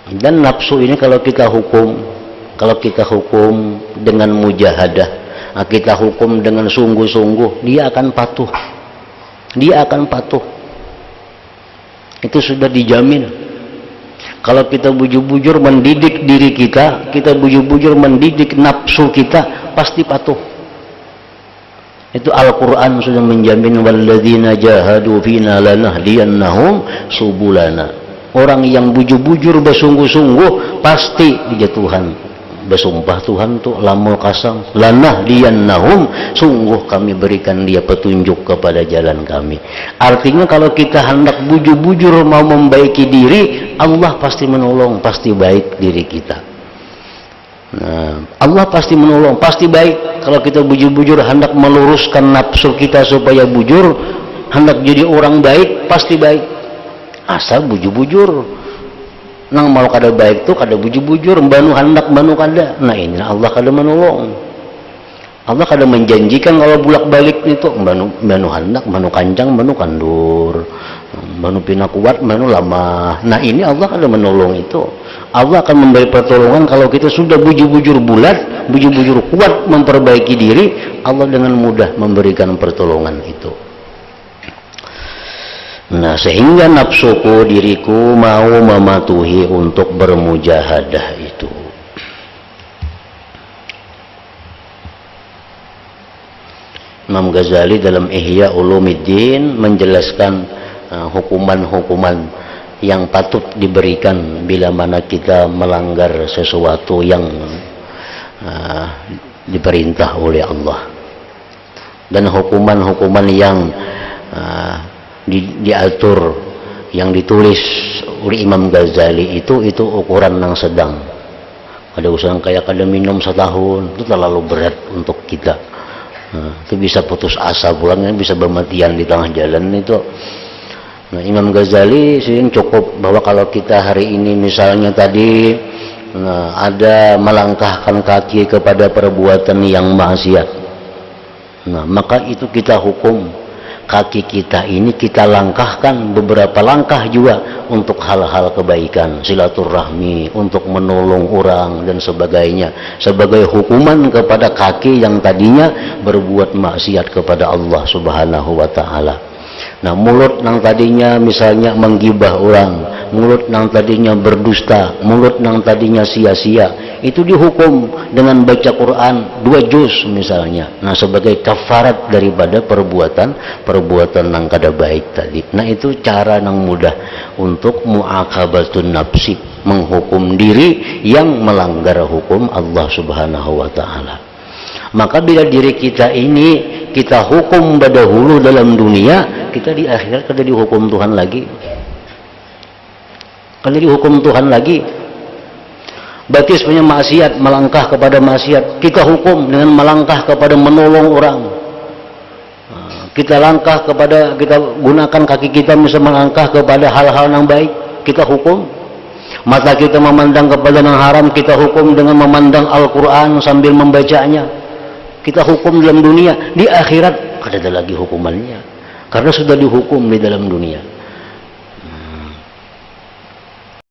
Dan nafsu ini kalau kita hukum dengan mujahadah, kita hukum dengan sungguh-sungguh, dia akan patuh. Itu sudah dijamin. Kalau kita bujur-bujur mendidik diri kita bujur-bujur mendidik nafsu kita, pasti patuh. Itu Al-Quran sudah menjamin, walladzina jahadu fina lanahdiyannahum subulana. Orang yang bujur-bujur bersungguh-sungguh pasti dia Tuhan bersumpah, Tuhan tuh lamul kasam, lanahdiyannahum, sungguh kami berikan dia petunjuk kepada jalan kami. Artinya kalau kita hendak bujur-bujur mau membaiki diri, Allah pasti menolong, pasti baik diri kita. Nah, Allah pasti menolong, pasti baik. Kalau kita bujur-bujur hendak meluruskan nafsu kita supaya bujur, hendak jadi orang baik, pasti baik. Asal bujur-bujur. Nang mau kada baik tuh kada bujur-bujur, banu hendak banu kada. Nah ini Allah kada menolong. Allah kada menjanjikan kalau bulak-balik itu banu hendak, banu kancang, banu kandur, banu pina kuat, banu lamah. Nah ini Allah kada menolong itu. Allah akan memberi pertolongan kalau kita sudah bujur-bujur bulat, bujur-bujur kuat memperbaiki diri, Allah dengan mudah memberikan pertolongan itu. Nah, sehingga nafsuku, diriku mau mematuhi untuk bermujahadah itu. Imam Ghazali dalam Ihya Ulumuddin menjelaskan hukuman-hukuman yang patut diberikan bila mana kita melanggar sesuatu yang diperintah oleh Allah, dan hukuman-hukuman yang diatur, yang ditulis oleh Imam Ghazali itu ukuran yang sedang. Ada usaha kayak kada minum setahun, itu terlalu berat untuk kita. Itu bisa putus asa pulangnya, bisa bermatian di tengah jalan itu. Nah, Imam Ghazali sih cukup bahwa kalau kita hari ini misalnya tadi ada melangkahkan kaki kepada perbuatan yang maksiat, nah maka itu kita hukum kaki kita ini, kita langkahkan beberapa langkah juga untuk hal-hal kebaikan, silaturahmi, untuk menolong orang dan sebagainya, sebagai hukuman kepada kaki yang tadinya berbuat maksiat kepada Allah Subhanahu wa ta'ala. Nah, mulut yang tadinya misalnya menggibah orang, mulut yang tadinya berdusta, mulut yang tadinya sia-sia, itu dihukum dengan baca Quran 2 juz misalnya. Nah, sebagai kafarat daripada perbuatan yang kada baik tadi. Nah, itu cara yang mudah untuk mu'aqabatun nafsi, menghukum diri yang melanggar hukum Allah Subhanahu wa ta'ala. Maka bila diri kita ini kita hukum dahulu dalam dunia, kita di akhirat kada dihukum Tuhan lagi. Kada dihukum Tuhan lagi. Berarti sebenarnya maksiat, melangkah kepada maksiat, kita hukum dengan melangkah kepada menolong orang. Kita gunakan kaki kita misalnya melangkah kepada hal-hal yang baik, kita hukum. Mata kita memandang kepada yang haram, kita hukum dengan memandang Al-Quran sambil membacanya. Kita hukum dalam dunia, di akhirat kada ada lagi hukumannya, karena sudah dihukum di dalam dunia.